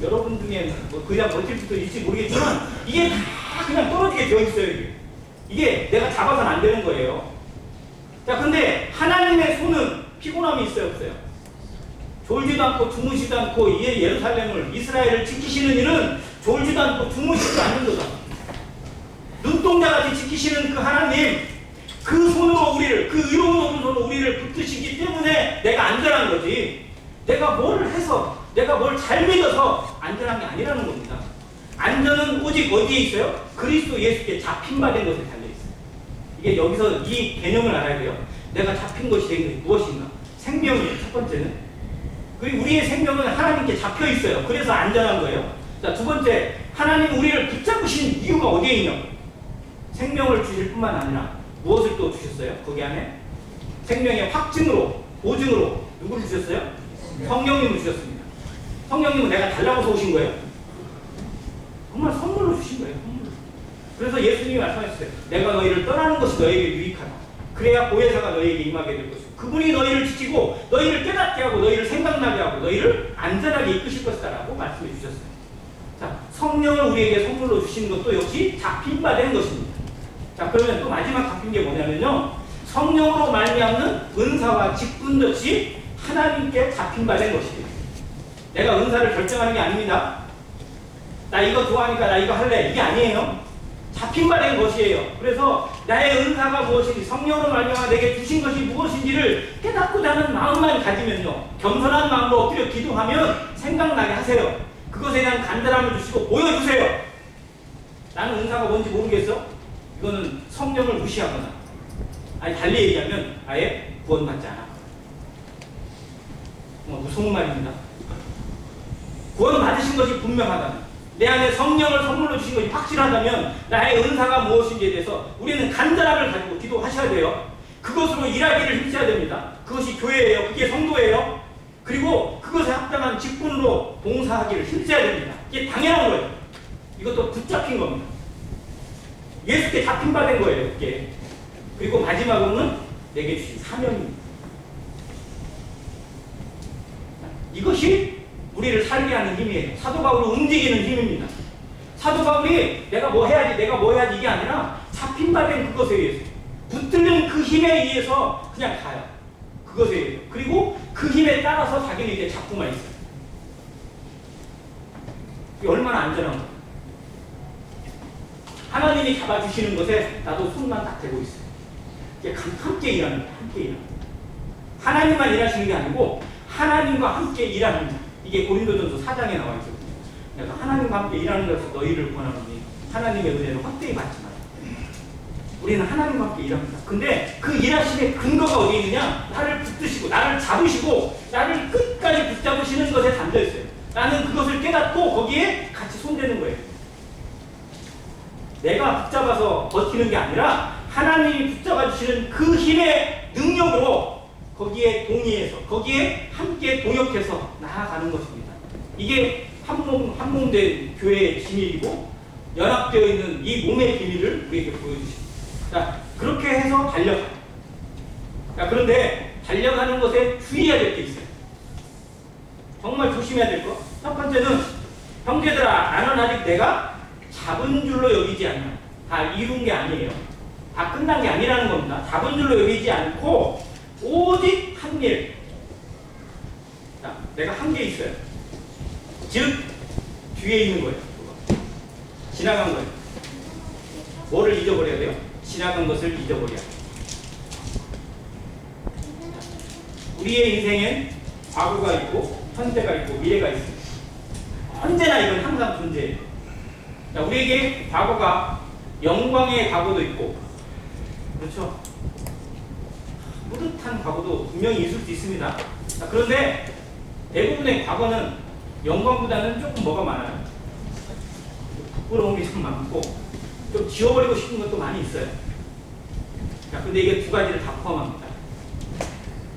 여러분 중에 뭐 그냥 버틸 수도 있을지 모르겠지만 이게 다 그냥 떨어지게 되어 있어요. 이게 내가 잡아서는 안 되는 거예요. 자, 근데 하나님의 손은 피곤함이 있어요, 없어요? 졸지도 않고 주무시도 않고 예루살렘을 이스라엘을 지키시는 이는 졸지도 않고 주무시지도 않는 거다. 눈동자같이 지키시는 그 하나님, 그 손으로 우리를, 그 의로운 오른손으로 우리를 붙드시기 때문에 내가 안전한 거지. 내가 뭘 해서, 내가 뭘 잘 믿어서 안전한 게 아니라는 겁니다. 안전은 오직 어디에 있어요? 그리스도 예수께 잡힌 바 된 것에 달려있어요. 이게 여기서 이 개념을 알아야 돼요. 내가 잡힌 것이 된 것이 무엇인가? 생명이에요, 첫 번째는. 그리고 우리의 생명은 하나님께 잡혀 있어요. 그래서 안전한 거예요. 자, 두 번째, 하나님 우리를 붙잡으신 이유가 어디에 있냐고. 생명을 주실 뿐만 아니라 무엇을 또 주셨어요? 거기 안에 생명의 확증으로 보증으로 누구를 주셨어요? 성령님을 주셨습니다. 성령님은 내가 달라고 오신 거예요? 정말 선물로 주신 거예요. 선물로. 그래서 예수님이 말씀하셨어요. 내가 너희를 떠나는 것이 너에게 유익하다. 그래야 보혜사가 너에게 임하게 될 것이고 그분이 너희를 지키고 너희를 깨닫게 하고 너희를 생각나게 하고 너희를 안전하게 이끄실 것이다 라고 말씀해 주셨어요. 자, 성령을 우리에게 선물로 주시는 것도 역시 잡힌 바 된 것입니다. 자, 그러면 또 마지막 잡힌 게 뭐냐면요, 성령으로 말미암는 은사와 직분 역시 하나님께 잡힌 바 된 것이에요. 내가 은사를 결정하는 게 아닙니다. 나 이거 좋아하니까 나 이거 할래, 이게 아니에요. 잡힌 바 된 것이에요. 그래서 나의 은사가 무엇인지, 성령으로 말미암아 내게 주신 것이 무엇인지를 깨닫고자 하는 마음만 가지면요, 겸손한 마음으로 엎드려 기도하면 생각나게 하세요. 그것에 대한 간절함을 주시고 보여주세요. 나는 은사가 뭔지 모르겠어? 이거는 성령을 무시하거나, 아니 달리 얘기하면 아예 구원받지 않아. 무서운 말입니다. 구원받으신 것이 분명하다면, 내 안에 성령을 선물로 주신 것이 확실하다면 나의 은사가 무엇인지에 대해서 우리는 간절함을 가지고 기도하셔야 돼요. 그것으로 일하기를 힘써야 됩니다. 그것이 교회예요. 그게 성도예요. 그리고 그것에 합당한 직분으로 봉사하기를 힘써야 됩니다. 이게 당연한 거예요. 이것도 붙잡힌 겁니다. 예수께 잡힌 바 된 거예요. 이게. 그리고 마지막으로는 내게 주신 사명입니다. 이것이 우리를 살게 하는 힘이에요. 사도 바울을 움직이는 힘입니다. 사도 바울이 내가 뭐 해야지 이게 아니라 잡힌 바 된 그것에 의해서, 붙들는 그 힘에 의해서 그냥 가요. 그것에 의해서. 그리고 그 힘에 따라서 자기는 이제 잡고만 있어요. 이게 얼마나 안전한 거예요. 하나님이 잡아주시는 것에 나도 손만 딱 대고 있어요. 이게 함께 일하는 거예요. 함께 일하는 거예요. 하나님만 일하시는 게 아니고 하나님과 함께 일하는 거예요. 이게 고린도전서 4장에 나와 있거든요. 그래서 하나님과 함께 일하는 것에서 너희를 권하노니 하나님의 은혜를 헛되이 받지 마라. 우리는 하나님과 함께 일합니다. 근데 그 일하심의 근거가 어디 있느냐? 나를 붙드시고 나를 잡으시고 나를 끝까지 붙잡으시는 것에 담겨 있어요. 나는 그것을 깨닫고 거기에 같이 손대는 거예요. 내가 붙잡아서 버티는 게 아니라 하나님이 붙잡아 주시는 그 힘의 능력으로 거기에 동의해서, 거기에 함께 동역해서 나아가는 것입니다. 이게 한몸된 교회의 비밀이고 연합되어 있는 이 몸의 비밀을 우리에게 보여주십니다. 자, 그렇게 해서 달려가요. 자, 그런데 달려가는 것에 주의해야 될 게 있어요. 정말 조심해야 될 것. 첫 번째는, 형제들아, 나는 아직 내가 잡은 줄로 여기지 않냐. 다 이룬 게 아니에요. 다 끝난 게 아니라는 겁니다. 잡은 줄로 여기지 않고 오직 한 일. 자, 내가 한 게 있어요. 즉 뒤에 있는 거예요. 지나간 거예요. 뭐를 잊어버려야 돼요? 지나간 것을 잊어버려야 돼요. 우리의 인생엔 과거가 있고 현재가 있고 미래가 있습니다. 언제나 이건 항상 존재해요. 자, 우리에게 과거가 영광의 과거도 있고, 그렇죠? 뿌듯한 과거도 분명히 있을 수 있습니다. 자, 그런데 대부분의 과거는 영광보다는 조금 뭐가 많아요? 부끄러운 게 좀 많고 좀 지워버리고 싶은 것도 많이 있어요. 자, 근데 이게 두 가지를 다 포함합니다.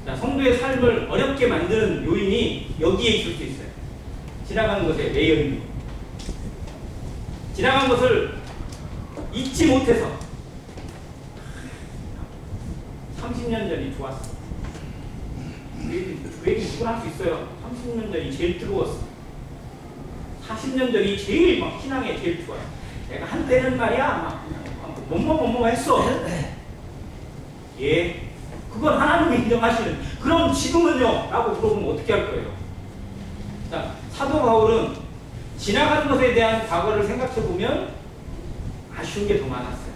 자, 성도의 삶을 어렵게 만드는 요인이 여기에 있을 수 있어요. 지나가는 것에 매여 있는 것. 지나간 것을 잊지 못해서 30년 전이 좋았어. 왜 누구나 할 수 있어요. 30년 전이 제일 뜨거웠어. 40년 전이 제일 막 신앙에 제일 좋아요. 내가 한때는 말이야 뭐뭐 했어. 예, 그건 하나님이 인정하시는. 그럼 지금은요? 라고 물어보면 어떻게 할 거예요? 자, 사도 바울은 지나간 것에 대한 과거를 생각해보면 아쉬운 게 더 많았어요.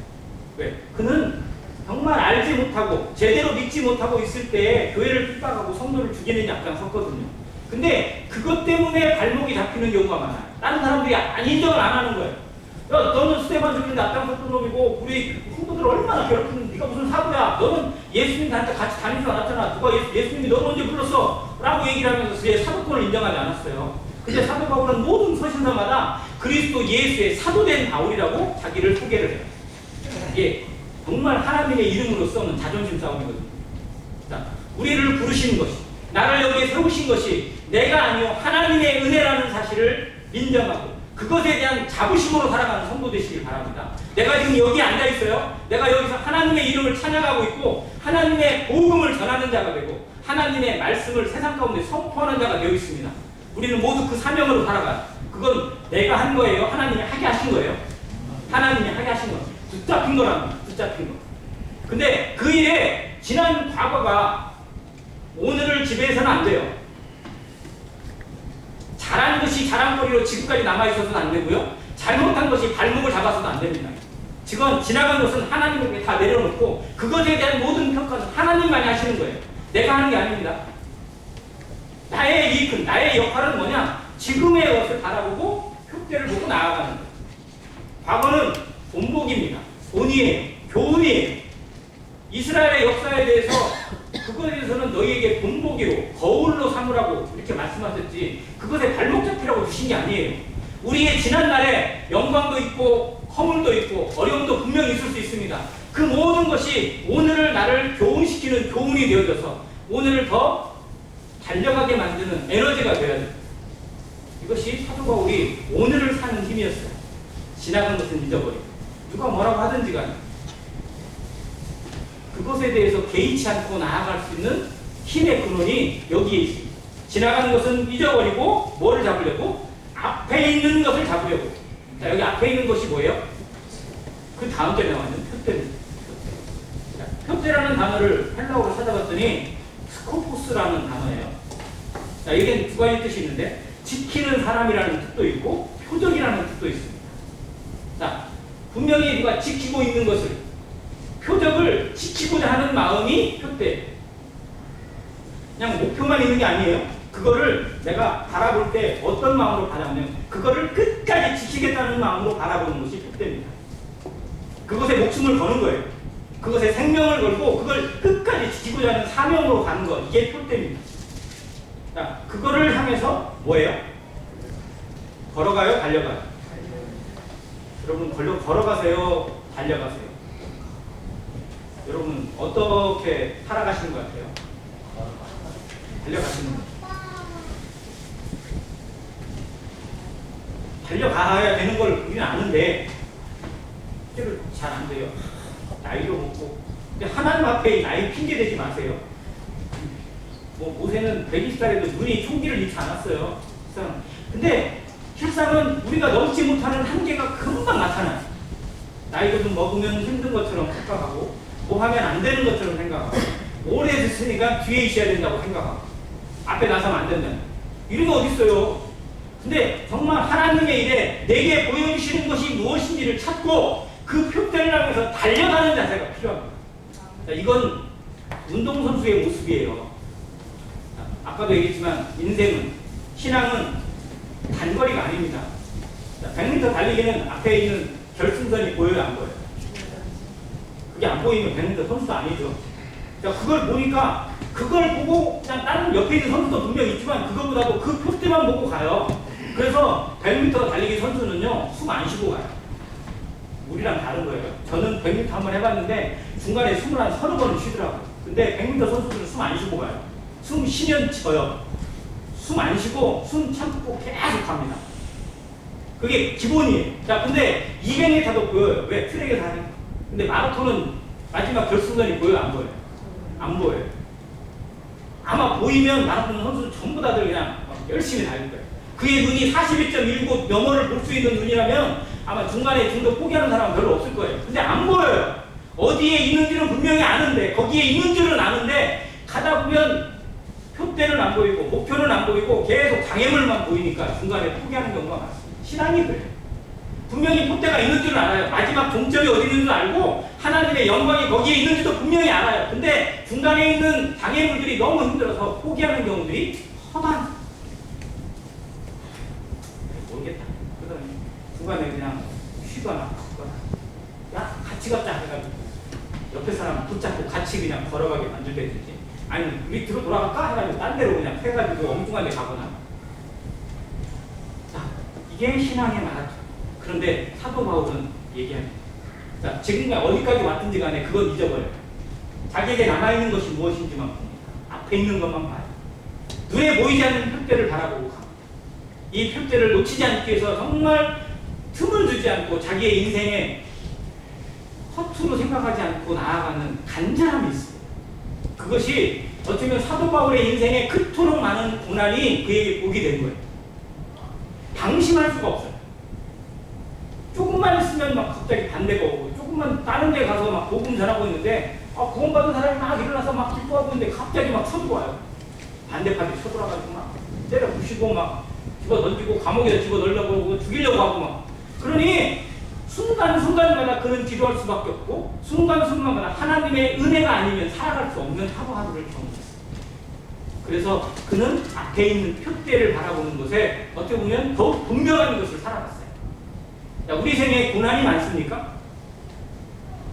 왜? 그는 정말 알지 못하고 제대로 믿지 못하고 있을 때 교회를 핍박하고 성도를 죽이는 약간 섰거든요. 근데 그것 때문에 발목이 잡히는 경우가 많아요. 다른 사람들이 인정을 안 하는 거예요. 야, 너는 스테반 죽이는데 앞장섰던 놈이고 우리 후보들 얼마나 괴롭히는, 네가 무슨 사고야. 너는 예수님한테 같이 다니지 않았잖아. 누가 예수님이 너를 언제 불렀어? 라고 얘기를 하면서 그의 사도권을 인정하지 않았어요. 근데 사도 바울은 모든 서신서마다 그리스도 예수의 사도된 바울이라고 자기를 소개를 해요. 이게 정말 하나님의 이름으로 써는 자존심 싸움이거든요. 자, 우리를 부르신 것이, 나를 여기에 세우신 것이 내가 아니요 하나님의 은혜라는 사실을 인정하고 그것에 대한 자부심으로 살아가는 성도 되시길 바랍니다. 내가 지금 여기 앉아 있어요. 내가 여기서 하나님의 이름을 찬양하고 있고 하나님의 복음을 전하는 자가 되고 하나님의 말씀을 세상 가운데 선포하는 자가 되어 있습니다. 우리는 모두 그 사명으로 살아가요. 그건 내가 한 거예요? 하나님이 하게 하신 거예요? 하나님이 하게 하신 거. 붙잡힌 거랍니다. 붙잡힌 거. 근데 그 일에 지난 과거가 오늘을 지배해서는 안 돼요. 잘한 것이 자랑거리로 지금까지 남아있어서는 안 되고요. 잘못한 것이 발목을 잡아서는 안 됩니다. 지금 지나간 것은 하나님에게 다 내려놓고 그것에 대한 모든 평가는 하나님만이 하시는 거예요. 내가 하는 게 아닙니다. 나의 일은, 나의 역할은 뭐냐? 지금의 것을 바라보고 표대를 보고 나아가는 거예요. 과거는 본복입니다. 본이에요. 교훈이에요. 이스라엘의 역사에 대해서 그것에 대해서는 너희에게 본보기로 거울로 삼으라고 이렇게 말씀하셨지 그것에 발목 잡히라고 주신 게 아니에요. 우리의 지난날에 영광도 있고 허물도 있고 어려움도 분명히 있을 수 있습니다. 그 모든 것이 오늘을 나를 교훈시키는 교훈이 되어져서 오늘을 더 달려가게 만드는 에너지가 되어야 돼요. 이것이 사도 바울이 오늘을 사는 힘이었어요. 지나간 것은 잊어버리고 누가 뭐라고 하든지 간에 그것에 대해서 개의치 않고 나아갈 수 있는 힘의 근원이 여기에 있습니다. 지나가는 것은 잊어버리고 뭐를 잡으려고? 앞에 있는 것을 잡으려고. 자, 여기 앞에 있는 것이 뭐예요? 그 다음 절에 나와 있는 표대입니다. 표대라는 단어를 헬라어로 찾아봤더니 스코포스라는 단어예요. 자, 이게 두 가지 뜻이 있는데 지키는 사람이라는 뜻도 있고 표적이라는 뜻도 있습니다. 자, 분명히 누가 지키고 있는 것을 표적을 지키고자 하는 마음이 표대. 그냥 목표만 있는 게 아니에요. 그거를 내가 바라볼 때 어떤 마음으로 바라보면 그거를 끝까지 지키겠다는 마음으로 바라보는 것이 표대입니다. 그것에 목숨을 거는 거예요. 그것에 생명을 걸고 그걸 끝까지 지키고자 하는 사명으로 가는 것. 이게 표대입니다. 자, 그거를 향해서 뭐예요? 걸어가요? 달려가요? 여러분 걸어가세요? 달려가세요? 여러분 어떻게 살아가시는 것 같아요? 달려가시는 것 같아요. 달려가야 되는 걸 우리는 아는데 잘 안 돼요. 나이도 먹고. 근데 하나님 앞에 나이 핑계 대지 마세요. 모세는 120살에도 눈이 총기를 잃지 않았어요. 근데 실상은 우리가 넘지 못하는 한계가 금방 나타나요. 나이도 좀 먹으면 힘든 것처럼 생각하고 뭐 하면 안 되는 것처럼 생각하고 오래 됐으니까 뒤에 있어야 된다고 생각하고 앞에 나서면 안 된다. 이런 거 어디 있어요? 근데 정말 하나님의 일에 내게 보여주시는 것이 무엇인지를 찾고 그 표대를 향해서 달려가는 자세가 필요합니다. 자, 이건 운동선수의 모습이에요. 자, 아까도 얘기했지만 인생은, 신앙은 단거리가 아닙니다. 자, 100m 달리기는 앞에 있는 결승선이 보여요, 안 보여요? 그게 안 보이면 100m 선수도 아니죠. 자, 그걸 보니까 그걸 보고 그냥 다른 옆에 있는 선수도 분명히 있지만 그것보다도 그 표대만 보고 가요. 그래서 100m 달리기 선수는요, 숨 안 쉬고 가요. 우리랑 다른 거예요. 저는 100m 한번 해봤는데 중간에 숨을 한 30번을 쉬더라고요. 근데 100m 선수들은 숨 안 쉬고 가요. 숨 쉬면 져요. 숨 안 쉬고 숨 참고 계속 갑니다. 그게 기본이에요. 자, 근데 200m도 보여요. 왜? 트랙에서 하니까. 근데 마라톤은 마지막 결승선이 보여요? 안 보여요? 안 보여요. 아마 보이면 마라톤 선수들 전부 다들 그냥 열심히 달릴 거예요. 그의 눈이 42.19 너머를 볼 수 있는 눈이라면 아마 중간에 중도 포기하는 사람은 별로 없을 거예요. 근데 안 보여요. 어디에 있는지는 분명히 아는데, 거기에 있는 줄은 아는데 가다 보면 표대는 안 보이고 목표는 안 보이고 계속 장애물만 보이니까 중간에 포기하는 경우가 많습니다. 신앙이 그래요. 분명히 표대가 있는 줄은 알아요. 마지막 종점이 어디 있는 줄 알고 하나님의 영광이 거기에 있는지도 분명히 알아요. 근데 중간에 있는 장애물들이 너무 힘들어서 포기하는 경우들이 허다한. 모르겠다. 그러더니 중간에 그냥 쉬거나 야 같이 걷자 해가지고 옆에 사람 붙잡고 같이 그냥 걸어가게 만들든지 아니면 밑으로 돌아갈까 해가지고 딴 데로 그냥 해가지고 엉뚱한 데 가거나. 자, 이게 신앙의 마라톤. 그런데 사도 바울은 얘기합니다. 자, 지금까지 어디까지 왔든지 간에 그건 잊어버려요. 자기에게 남아있는 것이 무엇인지만 봅니다. 앞에 있는 것만 봐요. 눈에 보이지 않는 표대를 바라보고 갑니다. 이 표대를 놓치지 않기 위해서 정말 틈을 주지 않고 자기의 인생에 허투루 생각하지 않고 나아가는 간절함이 있어요. 그것이 어쩌면 사도 바울의 인생에 그토록 많은 고난이 그에게 복이 된 거예요. 방심할 수가 없어요. 조금만 있으면 막 갑자기 반대가 오고, 조금만 다른 데 가서 막 복음 전하고 있는데 구원받은 사람이 막 일어나서 막 기뻐하고 있는데 갑자기 막 쳐들어와요. 반대파들이 쳐들어와가지고 막 때려 부시고 막 집어 던지고 감옥에 집어 넣으려고 하고 죽이려고 하고 막. 그러니 순간순간마다 그는 기도할 수밖에 없고, 순간순간마다 하나님의 은혜가 아니면 살아갈 수 없는 하루하루를 경험했어요. 그래서 그는 앞에 있는 표대를 바라보는 것에 어떻게 보면 더욱 분명한 것을 살아갔어요. 우리 생에 고난이 많습니까?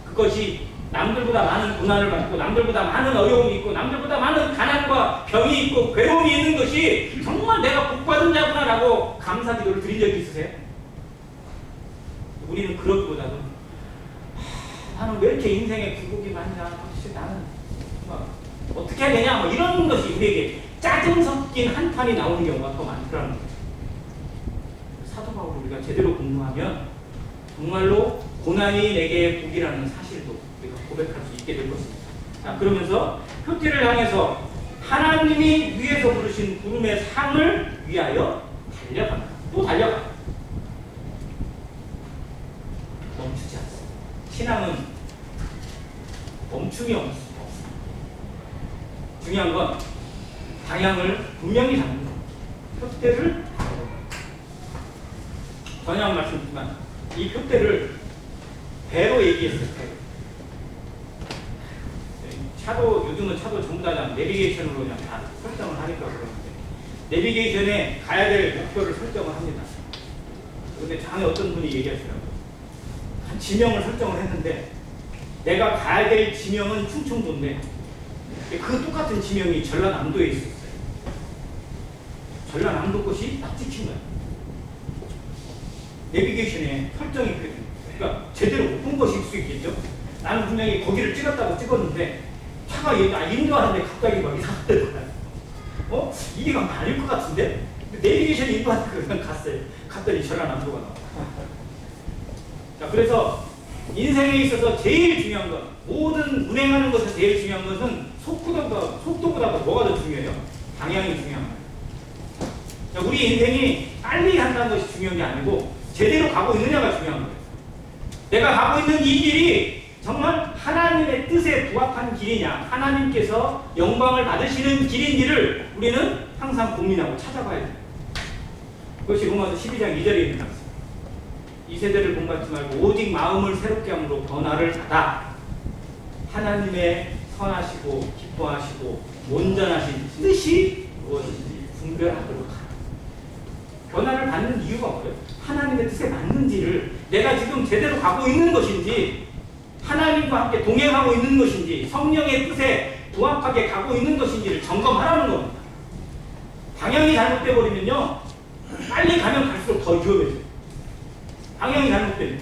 그것이 남들보다 많은 고난을 받고, 남들보다 많은 어려움이 있고, 남들보다 많은 가난과 병이 있고 괴로움이 있는 것이 정말 내가 복받은 자구나라고 감사 기도를 드린 적이 있으세요? 우리는 그러기보다는 나는 왜 이렇게 인생에 굴곡이 많냐, 나는 어떻게 해야 되냐, 이런 것이 우리에게 짜증 섞인 한탄이 나오는 경우가 더 많더라는 거예요. 사도 바울을 우리가 제대로 공부하면 정말로 고난이 내게 복이라는 사실도 우리가 고백할 수 있게 될 것입니다. 자, 그러면서 표대를 향해서 하나님이 위에서 부르신 구름의 상을 위하여 달려갑니다. 또 달려갑니다. 멈추지 않습니다. 신앙은 멈춤이 없습니다. 중요한 건 방향을 분명히 잡는 겁니다. 표대를 전에 한 말씀드렸지만 이 표대를 배로 얘기했어요. 차도, 요즘은 차도 전부 다 내비게이션으로 그냥 다 설정을 하니까 그러는데, 내비게이션에 가야 될 목표를 설정을 합니다. 근데 전에 어떤 분이 얘기하시더라고요. 한 지명을 설정을 했는데 내가 가야 될 지명은 충청도인데 그 똑같은 지명이 전라남도에 있었어요. 전라남도 것이 딱 찍힌 거예요. 내비게이션에 설정이 그렇게 됩니다. 그러니까 제대로 못 본 것일 수 있겠죠. 나는 분명히 거기를 찍었다고 찍었는데 차가 인도하는데 갑자기 막 이상하게 거예요. 이게 아닐 것 같은데? 내비게이션이 인도하는데 그냥 갔어요. 갔더니 전라남도가 나와. 자, 그래서 인생에 있어서 제일 중요한 것, 모든 운행하는 것에서 제일 중요한 것은 속도보다 뭐가 더 중요해요? 방향이 중요한 거예요. 자, 우리 인생이 빨리 간다는 것이 중요한 게 아니고 제대로 가고 있느냐가 중요한 거예요. 내가 가고 있는 이 길이 정말 하나님의 뜻에 부합한 길이냐, 하나님께서 영광을 받으시는 길인지를 우리는 항상 고민하고 찾아봐야 돼요. 그것이 로마서 12장 2절에 있는 말씀. 이 세대를 본받지 말고 오직 마음을 새롭게 함으로 변화를 받아 하나님의 선하시고 기뻐하시고 온전하신 뜻이 무엇인지 분별하도록 하라. 변화를 받는 이유가 뭐예요? 하나님의 뜻에 맞는지를, 내가 지금 제대로 가고 있는 것인지, 하나님과 함께 동행하고 있는 것인지, 성령의 뜻에 부합하게 가고 있는 것인지를 점검하라는 겁니다. 방향이 잘못되어 버리면요, 빨리 가면 갈수록 더 위험해져요. 방향이 잘못되면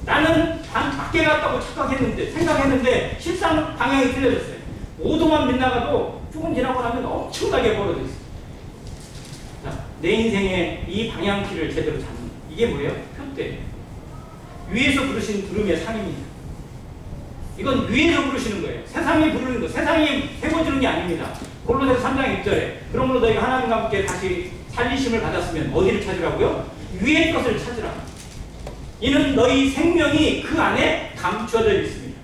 나는 밖에 갔다고 생각했는데 실상 방향이 틀려졌어요. 5도만 빗나가도 조금 지나고 나면 엄청나게 벌어졌어요. 자, 내 인생의 이 방향키를 제대로 잡는, 이게 뭐예요? 표대. 위에서 부르신 구름의 상입니다. 이건 위에서 부르시는 거예요. 세상이 부르는 거, 세상이 세워주는 게 아닙니다. 골로새서 3장 1절에 그러므로 너희가 하나님과 함께 다시 살리심을 받았으면 어디를 찾으라고요? 위의 것을 찾으라. 이는 너희 생명이 그 안에 감추어져 있습니다.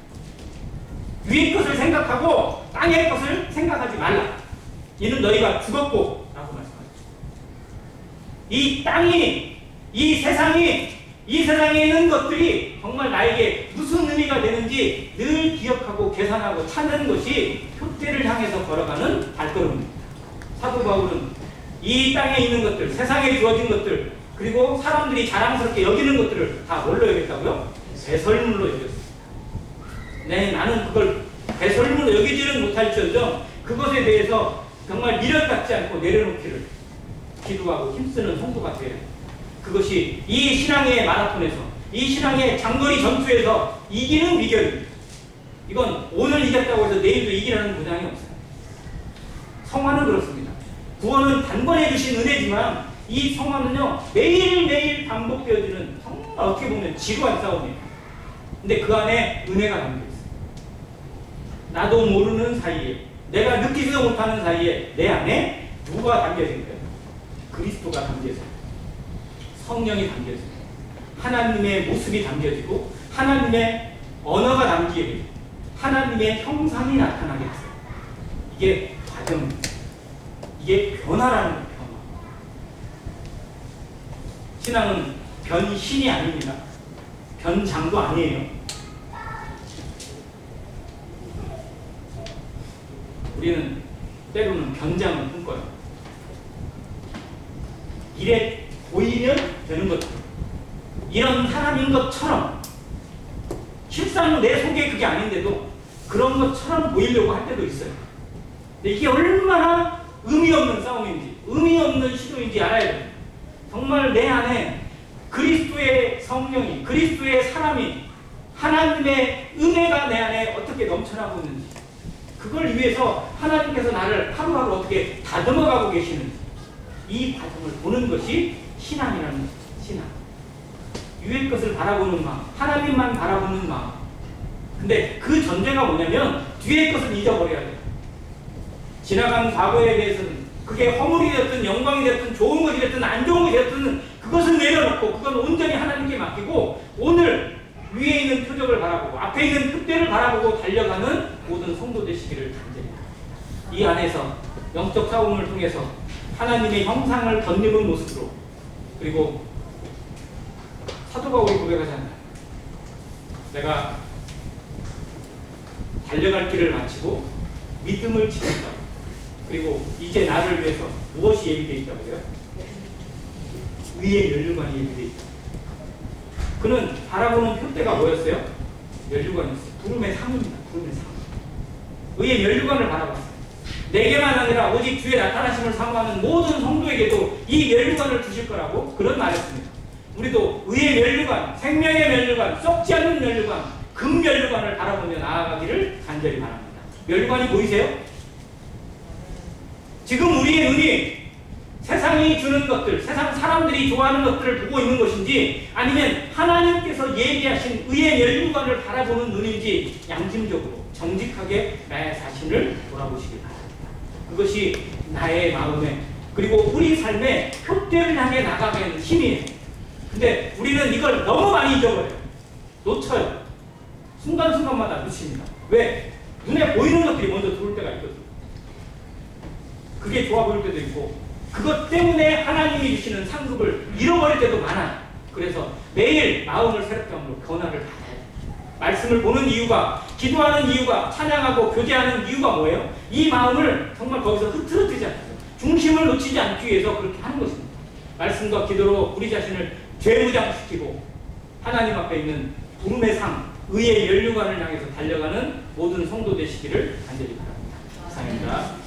위의 것을 생각하고 땅의 것을 생각하지 말라. 이는 너희가 죽었고 라고 말씀하셨죠. 이 땅이, 이 세상에 있는 것들이 정말 나에게 무슨 의미가 되는지 늘 기억하고 계산하고 찾는 것이 표대를 향해서 걸어가는 발걸음입니다. 사도 바울은 이 땅에 있는 것들, 세상에 주어진 것들, 그리고 사람들이 자랑스럽게 여기는 것들을 다 뭘로 여겼다고요? 배설물로 여겼습니다. 네, 나는 그걸 배설물로 여기지는 못할지언정 그것에 대해서 정말 미련 갖지 않고 내려놓기를 기도하고 힘쓰는 성도가 돼요. 그것이 이 신앙의 마라톤에서, 이 신앙의 장거리 전투에서 이기는 비결입니다. 이건 오늘 이겼다고 해서 내일도 이기라는 보장이 없어요. 성화는 그렇습니다. 구원은 단번에 주신 은혜지만 이 성화는요 매일매일 반복되어지는 정말 어떻게 보면 지루한 싸움이에요. 근데 그 안에 은혜가 담겨 있어요. 나도 모르는 사이에, 내가 느끼지도 못하는 사이에 내 안에 누가 담겨진 거예요? 그리스도가 담겨져요. 성령이 담겨져요. 하나님의 모습이 담겨지고 하나님의 언어가 담기게 돼요. 하나님의 형상이 나타나게 됐어요. 이게 과정입니다. 이게 변화라는 거예요. 변화. 신앙은 변신이 아닙니다. 변장도 아니에요. 우리는 때로는 변장을 꿈꿔요. 이래 보이면 되는 것처럼, 이런 사람인 것처럼, 실상 내 속에 그게 아닌데도 그런 것처럼 보이려고 할 때도 있어요. 근데 이게 얼마나 의미 없는 싸움인지, 의미 없는 시도인지 알아야 돼요. 정말 내 안에 그리스도의 성령이, 그리스도의 사람이, 하나님의 은혜가 내 안에 어떻게 넘쳐나고 있는지, 그걸 위해서 하나님께서 나를 하루하루 어떻게 다듬어가고 계시는지, 이 과정을 보는 것이 신앙이라는 거예요. 신앙. 위의 것을 바라보는 마음, 하나님만 바라보는 마음. 근데 그 전제가 뭐냐면 뒤의 것을 잊어버려야 돼요. 지나간 과거에 대해서는 그게 허물이 됐든 영광이 됐든 좋은 것이 됐든 안 좋은 것이 됐든 그것을 내려놓고 그건 온전히 하나님께 맡기고 오늘 위에 있는 표적을 바라보고 앞에 있는 특대를 바라보고 달려가는 모든 성도 되시기를 간절히 바랍니다. 이 안에서 영적 싸움을 통해서 하나님의 형상을 덧입은 모습으로, 그리고 사도 바울이 고백하잖아요. 내가 달려갈 길을 마치고 믿음을 지켰다. 그리고 이제 나를 위해서 무엇이 예비되어 있다고요? 위의 면류관이 예비되어 있다. 그는 바라보는 표대가 뭐였어요? 면류관이었어요. 부름의 상입니다. 부름의 상. 의의 면류관을 바라봤어요. 내게만 아니라 오직 주의 나타나심을 사모하는 모든 성도에게도 이 면류관을 주실 거라고 그런 말했습니다. 우리도 의의 면류관, 생명의 면류관, 썩지 않는 면류관, 금 면류관을 바라보며 나아가기를 간절히 바랍니다. 면류관이 보이세요? 지금 우리의 눈이 세상이 주는 것들, 세상 사람들이 좋아하는 것들을 보고 있는 것인지 아니면 하나님께서 예비하신 의의 면류관을 바라보는 눈인지 양심적으로 정직하게 나의 자신을 돌아보시기 바랍니다. 그것이 나의 마음에 그리고 우리 삶의 표대를 향해 나가게 하는 힘이에요. 근데 우리는 이걸 너무 많이 잊어버려요. 놓쳐요. 순간순간마다 놓칩니다. 왜? 눈에 보이는 것들이 먼저 들어올 때가 있거든요. 그게 좋아 보일 때도 있고 그것 때문에 하나님이 주시는 상급을 잃어버릴 때도 많아요. 그래서 매일 마음을 새롭게 함으로 변화를 받아야 돼요. 말씀을 보는 이유가, 기도하는 이유가, 찬양하고 교제하는 이유가 뭐예요? 이 마음을 정말 거기서 흐트러뜨리지 않고 중심을 놓치지 않기 위해서 그렇게 하는 것입니다. 말씀과 기도로 우리 자신을 죄무장시키고 하나님 앞에 있는 부름의 상, 의의 면류관을 향해서 달려가는 모든 성도 되시기를 간절히 바랍니다. 이상입니다.